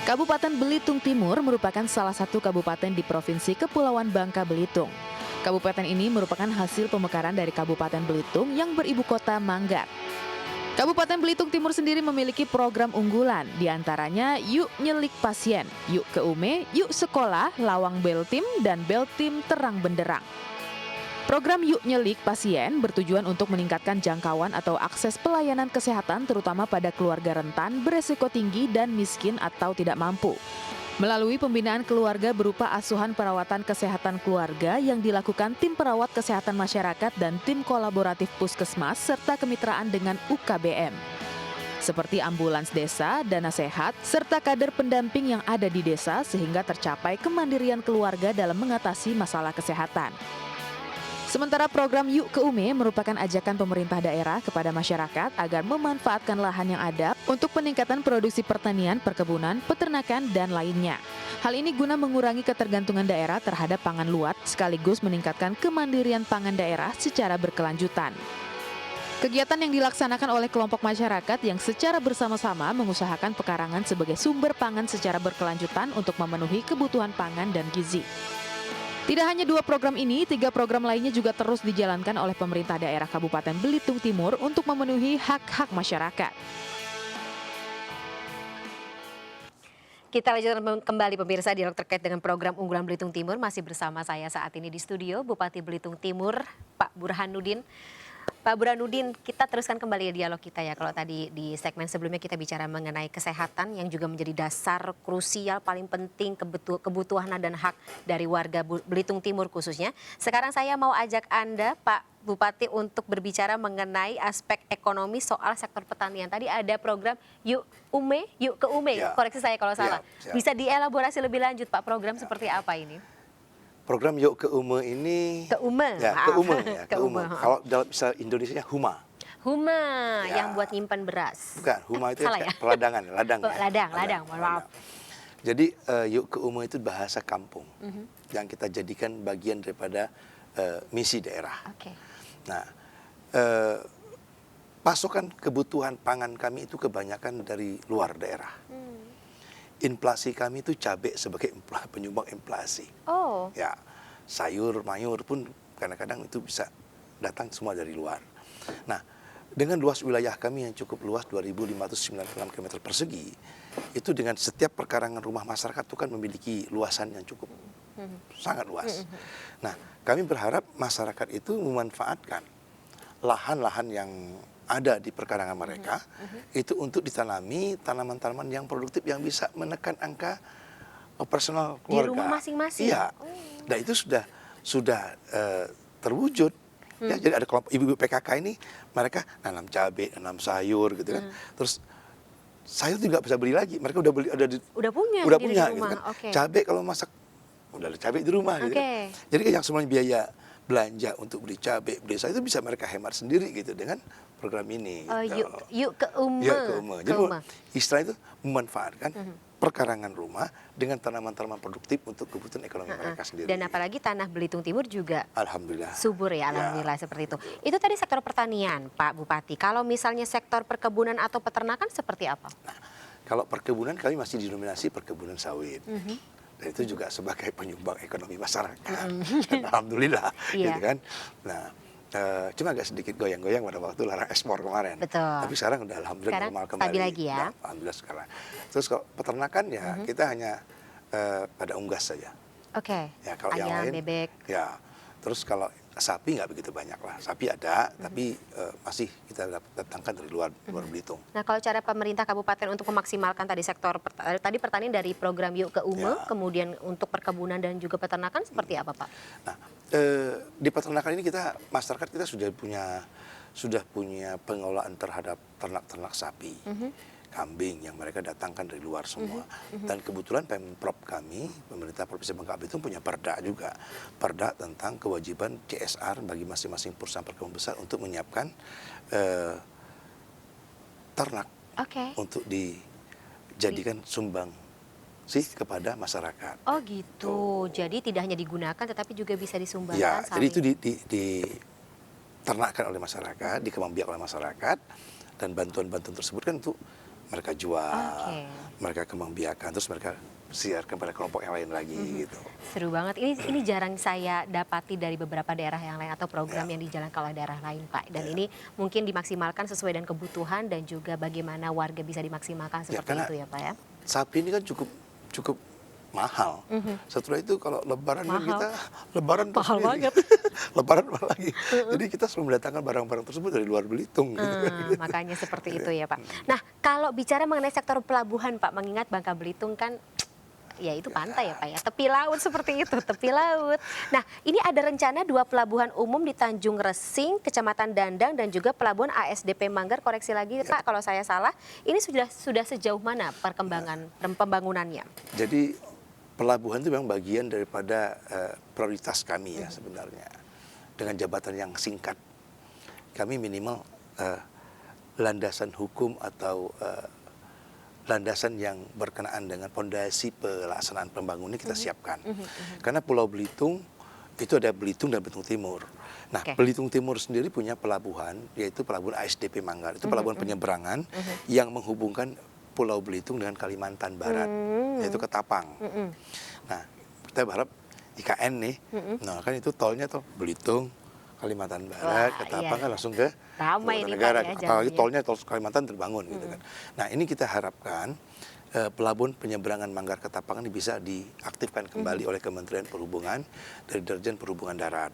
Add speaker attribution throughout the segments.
Speaker 1: Kabupaten Belitung Timur merupakan salah satu kabupaten di Provinsi Kepulauan Bangka Belitung. Kabupaten ini merupakan hasil pemekaran dari Kabupaten Belitung yang beribu kota Manggar. Kabupaten Belitung Timur sendiri memiliki program unggulan, diantaranya Yuk Nyelik Pasien, Yuk ke Ume, Yuk Sekolah, Lawang Beltim, dan Beltim Terang Benderang. Program Yuk Nyelik Pasien bertujuan untuk meningkatkan jangkauan atau akses pelayanan kesehatan terutama pada keluarga rentan, beresiko tinggi, dan miskin atau tidak mampu. Melalui pembinaan keluarga berupa asuhan perawatan kesehatan keluarga yang dilakukan tim perawat kesehatan masyarakat dan tim kolaboratif puskesmas serta kemitraan dengan UKBM. Seperti ambulans desa, dana sehat, serta kader pendamping yang ada di desa sehingga tercapai kemandirian keluarga dalam mengatasi masalah kesehatan. Sementara program Yuk ke Ume merupakan ajakan pemerintah daerah kepada masyarakat agar memanfaatkan lahan yang ada untuk peningkatan produksi pertanian, perkebunan, peternakan, dan lainnya. Hal ini guna mengurangi ketergantungan daerah terhadap pangan luar sekaligus meningkatkan kemandirian pangan daerah secara berkelanjutan. Kegiatan yang dilaksanakan oleh kelompok masyarakat yang secara bersama-sama mengusahakan pekarangan sebagai sumber pangan secara berkelanjutan untuk memenuhi kebutuhan pangan dan gizi. Tidak hanya 2 program ini, 3 program lainnya juga terus dijalankan oleh pemerintah daerah Kabupaten Belitung Timur untuk memenuhi hak-hak masyarakat.
Speaker 2: Kita lanjutkan kembali pemirsa dialog terkait dengan program unggulan Belitung Timur. Masih bersama saya saat ini di studio Bupati Belitung Timur, Pak Burhanuddin. Pak Burhanuddin, kita teruskan kembali dialog kita ya. Kalau tadi di segmen sebelumnya kita bicara mengenai kesehatan yang juga menjadi dasar krusial paling penting kebutuhan dan hak dari warga Belitung Timur khususnya. Sekarang saya mau ajak Anda Pak Bupati untuk berbicara mengenai aspek ekonomi soal sektor pertanian. Tadi ada program Yuk Ume, Yuk ke Ume, ya. Koreksi saya kalau salah. Ya. Bisa dielaborasi lebih lanjut Pak, program seperti apa ini?
Speaker 3: Program Yuk ke Ume ini
Speaker 2: ke Ume,
Speaker 3: ke Ume. Kalau dalam istilah Indonesia Huma.
Speaker 2: Huma ya. Yang buat nyimpan beras.
Speaker 3: Bukan, Huma itu ya? Peladangan, ladang.
Speaker 2: Ladang, mohon maaf.
Speaker 3: Jadi Yuk ke Ume itu bahasa kampung yang kita jadikan bagian daripada misi daerah.
Speaker 2: Okay.
Speaker 3: Nah, pasokan kebutuhan pangan kami itu kebanyakan dari luar daerah. Inflasi kami itu cabai sebagai penyumbang inflasi.
Speaker 2: Oh.
Speaker 3: Ya, sayur, mayur pun kadang-kadang itu bisa datang semua dari luar. Nah, dengan luas wilayah kami yang cukup luas 2.596 km persegi, itu dengan setiap perkarangan rumah masyarakat itu kan memiliki luasan yang cukup sangat luas. Nah, kami berharap masyarakat itu memanfaatkan lahan-lahan yang ada di perkarangan mereka itu untuk ditanami tanaman-tanaman yang produktif yang bisa menekan angka operasional keluarga.
Speaker 2: Di rumah masing-masing.
Speaker 3: Iya. Dan itu sudah terwujud. Ya, jadi ada kelompok ibu-ibu PKK ini mereka nanam cabai, nanam sayur gitu kan. Terus sayur juga bisa beli lagi. Mereka udah beli
Speaker 2: udah punya
Speaker 3: di
Speaker 2: rumah.
Speaker 3: Gitu kan.
Speaker 2: Okay.
Speaker 3: Cabai kalau masak udah ada cabai di rumah gitu kan. Jadi yang semuanya biaya belanja untuk beli cabai, beli sayur itu bisa mereka hemat sendiri gitu dengan program ini.
Speaker 2: Gitu. Yuk ke Ume.
Speaker 3: Yuk ke Ume. Jadi istilah itu memanfaatkan perkarangan rumah dengan tanaman-tanaman produktif untuk kebutuhan ekonomi mereka sendiri.
Speaker 2: Dan apalagi tanah Belitung Timur juga
Speaker 3: alhamdulillah
Speaker 2: subur ya, alhamdulillah seperti itu. Itu tadi sektor pertanian, Pak Bupati. Kalau misalnya sektor perkebunan atau peternakan seperti apa?
Speaker 3: Nah, kalau perkebunan kami masih didominasi perkebunan sawit. Dan itu juga sebagai penyumbang ekonomi masyarakat. Alhamdulillah, gitu kan. Nah, cuma agak sedikit goyang-goyang pada waktu larang ekspor kemarin.
Speaker 2: Betul.
Speaker 3: Tapi sekarang udah alhamdulillah normal kembali.
Speaker 2: Stabil lagi ya.
Speaker 3: Nah, alhamdulillah sekarang. Terus kalau peternakan ya kita hanya pada unggas saja.
Speaker 2: Oke.
Speaker 3: Ya, kalau
Speaker 2: ayam,
Speaker 3: yang lain,
Speaker 2: bebek.
Speaker 3: Ya. Terus kalau sapi nggak begitu banyak lah. Sapi ada, tapi masih kita datangkan dari luar Belitung.
Speaker 2: Nah, kalau cara pemerintah kabupaten untuk memaksimalkan tadi sektor tadi pertanian dari program Yuk ke Ume, kemudian untuk perkebunan dan juga peternakan seperti apa, Pak?
Speaker 3: Nah, di peternakan ini masyarakat kita sudah punya pengelolaan terhadap ternak-ternak sapi, kambing yang mereka datangkan dari luar semua. Dan kebetulan Pemprov kami, pemerintah Provinsi Bangka Belitung punya perda juga. Perda tentang kewajiban CSR bagi masing-masing perusahaan perkebunan besar untuk menyiapkan ternak untuk dijadikan sumbang sih kepada masyarakat.
Speaker 2: Oh gitu. Jadi tidak hanya digunakan tetapi juga bisa disumbangkan.
Speaker 3: Ya, jadi itu diternakkan oleh masyarakat, dikembangbiak oleh masyarakat, dan bantuan-bantuan tersebut kan untuk mereka jual,
Speaker 2: Oke.
Speaker 3: mereka kembang biakan, terus mereka siarkan pada kelompok yang lain lagi gitu.
Speaker 2: Seru banget. Ini jarang saya dapati dari beberapa daerah yang lain atau program
Speaker 3: Ya.
Speaker 2: yang dijalankan oleh daerah lain, Pak. Dan
Speaker 3: Ya.
Speaker 2: ini mungkin dimaksimalkan sesuai dengan kebutuhan dan juga bagaimana warga bisa dimaksimalkan
Speaker 3: Ya,
Speaker 2: seperti
Speaker 3: karena
Speaker 2: itu ya, Pak ya.
Speaker 3: sapi ini kan cukup mahal. Setelah itu kalau lebaran kan
Speaker 2: Mahal.
Speaker 3: kita lebaran
Speaker 2: Mahal
Speaker 3: sendiri.
Speaker 2: banget.
Speaker 3: Lebaran apa lagi. Jadi kita selalu mendatangkan barang-barang tersebut dari luar Belitung gitu.
Speaker 2: Makanya seperti itu ya, Pak. Nah, kalau bicara mengenai sektor pelabuhan, Pak, mengingat Bangka Belitung kan ya itu pantai ya, Pak ya, tepi laut seperti itu, tepi laut. Nah, ini ada rencana 2 pelabuhan umum di Tanjung Resing, Kecamatan Dandang, dan juga pelabuhan ASDP Manggar. Koreksi lagi, Pak, kalau saya salah. Ini sudah sejauh mana perkembangan pembangunannya?
Speaker 3: Jadi pelabuhan itu memang bagian daripada prioritas kami ya sebenarnya. Dengan jabatan yang singkat, kami minimal landasan hukum atau landasan yang berkenaan dengan fondasi pelaksanaan pembangunan kita siapkan. Karena Pulau Belitung itu ada Belitung dan Belitung Timur. Nah,
Speaker 2: Oke.
Speaker 3: Belitung Timur sendiri punya pelabuhan, yaitu pelabuhan ASDP Manggar. Itu pelabuhan penyeberangan yang menghubungkan Pulau Belitung dengan Kalimantan Barat, yaitu Ketapang. Nah, kita berharap IKN nih, nah kan itu tolnya tuh Belitung, Kalimantan Barat,
Speaker 2: Wah,
Speaker 3: Ketapang
Speaker 2: iya.
Speaker 3: kan langsung ke
Speaker 2: Ramai
Speaker 3: ibu
Speaker 2: nih,
Speaker 3: negara.
Speaker 2: Pak, ya,
Speaker 3: Apalagi
Speaker 2: jalurnya.
Speaker 3: tolnya tol Kalimantan terbangun gitu kan. Nah, ini kita harapkan pelabuhan penyeberangan Manggar Ketapang ini bisa diaktifkan kembali oleh Kementerian Perhubungan dari Dirjen Perhubungan Darat.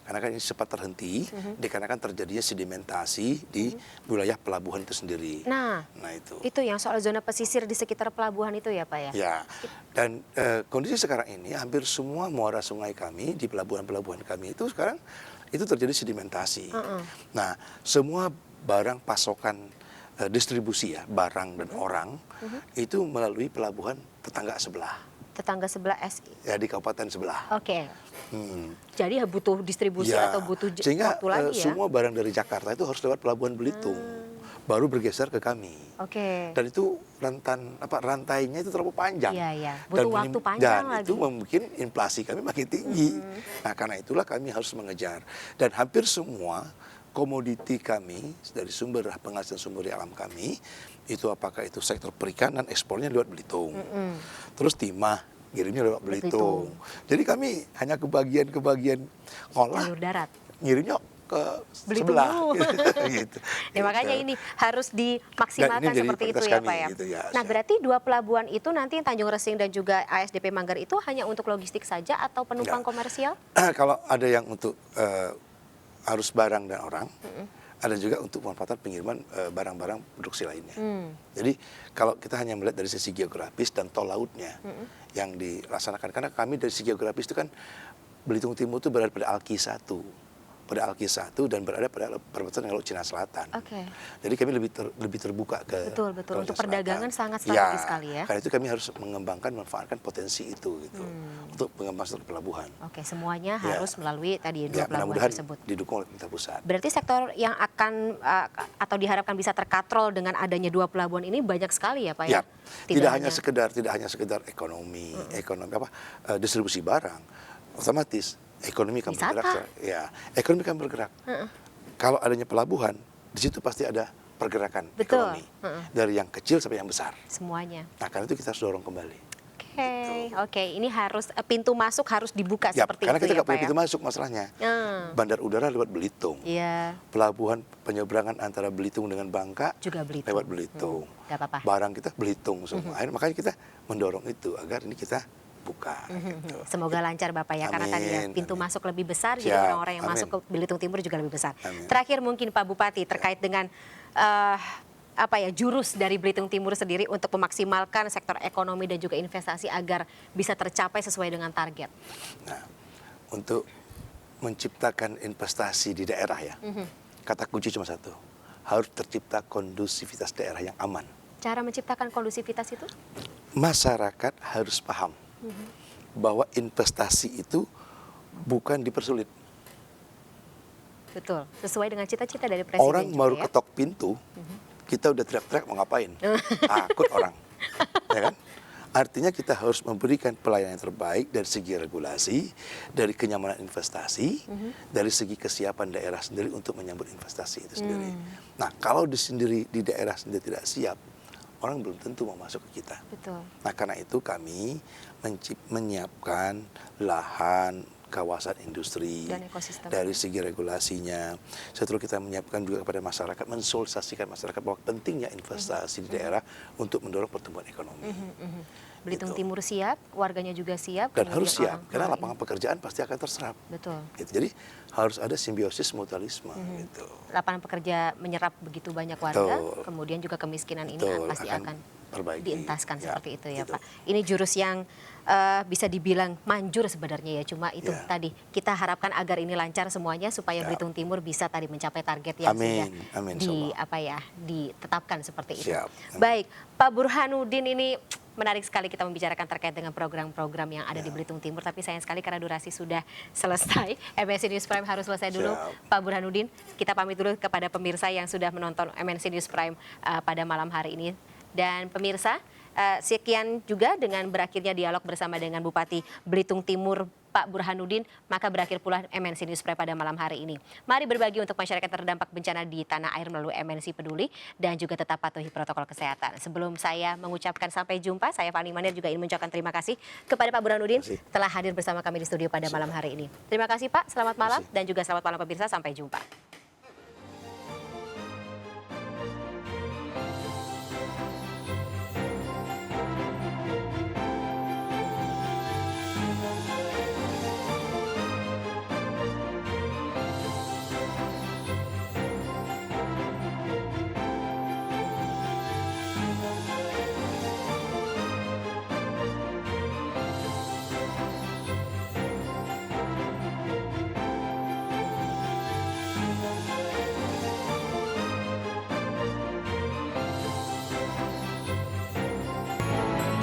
Speaker 3: Karena kan ini sempat terhenti dikarenakan terjadinya sedimentasi di wilayah pelabuhan itu sendiri.
Speaker 2: Nah,
Speaker 3: Nah, itu.
Speaker 2: itu yang soal zona pesisir di sekitar pelabuhan itu ya, Pak ya?
Speaker 3: Ya, dan kondisi sekarang ini hampir semua muara sungai kami di pelabuhan-pelabuhan kami itu sekarang itu terjadi sedimentasi. Nah, semua barang pasokan distribusi ya, barang dan orang itu melalui pelabuhan tetangga sebelah,
Speaker 2: Tetangga sebelah SI.
Speaker 3: ya di kabupaten sebelah.
Speaker 2: Oke.
Speaker 3: Hmm.
Speaker 2: Jadi butuh distribusi
Speaker 3: Ya,
Speaker 2: atau butuh
Speaker 3: sehingga
Speaker 2: waktu lagi ya?
Speaker 3: semua barang dari Jakarta itu harus lewat pelabuhan Belitung, baru bergeser ke kami.
Speaker 2: Oke.
Speaker 3: Dan itu rantainya itu terlalu panjang.
Speaker 2: Iya, iya. Butuh waktu panjang
Speaker 3: dan
Speaker 2: lagi.
Speaker 3: itu membuat inflasi kami makin tinggi. Nah, karena itulah kami harus mengejar. Dan hampir semua komoditi kami dari sumber penghasilan sumber daya alam kami itu apakah itu sektor perikanan ekspornya lewat Belitung. Terus timah ngirimnya lewat Belitung. Jadi kami hanya kebagian ngolah
Speaker 2: Jalur darat.
Speaker 3: ngirimnya ke
Speaker 2: Belitung
Speaker 3: sebelah.
Speaker 2: dulu.
Speaker 3: Gitu.
Speaker 2: Ya, makanya
Speaker 3: Gitu.
Speaker 2: ini harus dimaksimalkan
Speaker 3: Dan ini jadi
Speaker 2: seperti itu
Speaker 3: prioritas
Speaker 2: ya,
Speaker 3: kami,
Speaker 2: Pak ya.
Speaker 3: gitu ya.
Speaker 2: Nah, berarti 2 pelabuhan itu nanti Tanjung Resing dan juga ASDP Manggar itu hanya untuk logistik saja atau penumpang
Speaker 3: Enggak.
Speaker 2: komersial?
Speaker 3: Kalau ada yang untuk arus barang dan orang, ada juga untuk pemanfaatan pengiriman barang-barang produksi lainnya. Jadi kalau kita hanya melihat dari sisi geografis dan tol lautnya yang dilaksanakan, karena kami dari sisi geografis itu kan Belitung Timur itu berada pada Alki 1. Pada Alki 1 dan berada pada perbatasan dengan Laut Cina Selatan.
Speaker 2: Oke.
Speaker 3: Jadi kami lebih terbuka ke
Speaker 2: Betul, betul.
Speaker 3: ke Laut
Speaker 2: Untuk
Speaker 3: Cina
Speaker 2: perdagangan
Speaker 3: Selatan.
Speaker 2: sangat strategis sekali ya.
Speaker 3: Karena itu kami harus mengembangkan, manfaatkan potensi itu gitu untuk pengembangan pelabuhan.
Speaker 2: Oke, semuanya
Speaker 3: Ya.
Speaker 2: harus melalui tadi 2
Speaker 3: Ya,
Speaker 2: pelabuhan
Speaker 3: mudah-mudahan
Speaker 2: tersebut.
Speaker 3: didukung oleh pemerintah pusat.
Speaker 2: Berarti sektor yang akan atau diharapkan bisa terkatrol dengan adanya 2 pelabuhan ini banyak sekali ya, Pak ya?
Speaker 3: Ya, tidak hanya sekedar ekonomi distribusi barang, otomatis ekonomi kan
Speaker 2: Wisata.
Speaker 3: bergerak. Ya, ekonomi kan bergerak. Kalau adanya pelabuhan, di situ pasti ada pergerakan
Speaker 2: Betul.
Speaker 3: ekonomi dari yang kecil sampai yang besar.
Speaker 2: Semuanya.
Speaker 3: Nah, karena itu kita harus dorong kembali.
Speaker 2: Oke, ini harus pintu masuk harus dibuka
Speaker 3: Ya,
Speaker 2: seperti
Speaker 3: karena
Speaker 2: itu
Speaker 3: kita
Speaker 2: ya,
Speaker 3: nggak
Speaker 2: Pak
Speaker 3: punya
Speaker 2: ya?
Speaker 3: pintu masuk masalahnya. Bandar udara lewat Belitung.
Speaker 2: Iya,
Speaker 3: Pelabuhan penyeberangan antara Belitung dengan Bangka
Speaker 2: juga Belitung.
Speaker 3: lewat Belitung.
Speaker 2: Nggak apa-apa.
Speaker 3: Barang kita Belitung semua. Akhirnya makanya kita mendorong itu agar ini kita buka. Gitu.
Speaker 2: Semoga lancar Bapak ya, karena tadi ya
Speaker 3: Amin,
Speaker 2: pintu
Speaker 3: amin.
Speaker 2: masuk lebih besar, jadi
Speaker 3: Siap,
Speaker 2: orang-orang yang
Speaker 3: amin.
Speaker 2: masuk ke Belitung Timur juga lebih besar.
Speaker 3: Amin.
Speaker 2: Terakhir mungkin Pak Bupati terkait dengan jurus dari Belitung Timur sendiri untuk memaksimalkan sektor ekonomi dan juga investasi agar bisa tercapai sesuai dengan target.
Speaker 3: Nah, untuk menciptakan investasi di daerah ya, kata kunci cuma satu, harus tercipta kondusivitas daerah yang aman.
Speaker 2: Cara menciptakan kondusivitas itu?
Speaker 3: Masyarakat harus paham bahwa investasi itu bukan dipersulit.
Speaker 2: Betul, sesuai dengan cita-cita dari Presiden
Speaker 3: Orang
Speaker 2: juga
Speaker 3: baru
Speaker 2: ya.
Speaker 3: ketok pintu, kita udah teriak-teriak mau ngapain? Takut orang, ya kan? Artinya kita harus memberikan pelayanan yang terbaik dari segi regulasi, dari kenyamanan investasi, dari segi kesiapan daerah sendiri untuk menyambut investasi itu sendiri. Nah, kalau di daerah sendiri tidak siap, orang belum tentu mau masuk ke kita.
Speaker 2: Betul.
Speaker 3: Nah, karena itu kami menyiapkan lahan, kawasan industri,
Speaker 2: Dan ekosistem.
Speaker 3: dari segi regulasinya. Setelah kita menyiapkan juga kepada masyarakat, mensosialisasikan masyarakat bahwa pentingnya investasi di daerah untuk mendorong pertumbuhan ekonomi.
Speaker 2: Belitung
Speaker 3: Gitu.
Speaker 2: Timur siap, warganya juga siap.
Speaker 3: Dan
Speaker 2: kemudian
Speaker 3: harus siap,
Speaker 2: orang-
Speaker 3: karena
Speaker 2: Nah,
Speaker 3: lapangan pekerjaan pasti akan terserap.
Speaker 2: betul.
Speaker 3: Gitu. Jadi harus ada simbiosis mutualisme. Gitu.
Speaker 2: Lapangan pekerja menyerap begitu banyak warga,
Speaker 3: Betul.
Speaker 2: kemudian juga kemiskinan ini
Speaker 3: Betul,
Speaker 2: pasti akan
Speaker 3: perbaiki.
Speaker 2: dientaskan
Speaker 3: Ya,
Speaker 2: seperti itu ya
Speaker 3: gitu.
Speaker 2: Pak. Ini jurus yang bisa dibilang manjur sebenarnya ya, cuma itu
Speaker 3: Ya.
Speaker 2: tadi kita harapkan agar ini lancar semuanya supaya
Speaker 3: Siap.
Speaker 2: Belitung Timur bisa tadi mencapai target yang
Speaker 3: Amin,
Speaker 2: sudah
Speaker 3: amin,
Speaker 2: di
Speaker 3: insyaallah.
Speaker 2: ditetapkan seperti itu.
Speaker 3: Siap.
Speaker 2: Baik, Pak Burhanuddin, ini menarik sekali kita membicarakan terkait dengan program-program yang ada di
Speaker 3: Ya.
Speaker 2: Belitung Timur, tapi sayang sekali karena durasi sudah selesai. MNC News Prime harus selesai dulu.
Speaker 3: Siap.
Speaker 2: Pak Burhanuddin, kita pamit dulu kepada pemirsa yang sudah menonton MNC News Prime pada malam hari ini. Dan pemirsa, sekian juga dengan berakhirnya dialog bersama dengan Bupati Belitung Timur Pak Burhanuddin, maka berakhir pula MNC News Prime pada malam hari ini. Mari berbagi untuk masyarakat terdampak bencana di tanah air melalui MNC Peduli dan juga tetap patuhi protokol kesehatan. Sebelum saya mengucapkan sampai jumpa, saya Fani Manir juga ingin mengucapkan terima kasih kepada Pak Burhanuddin
Speaker 3: Terima kasih.
Speaker 2: telah hadir bersama kami di studio pada malam hari ini. Terima kasih Pak, selamat malam dan juga selamat malam pemirsa, sampai jumpa.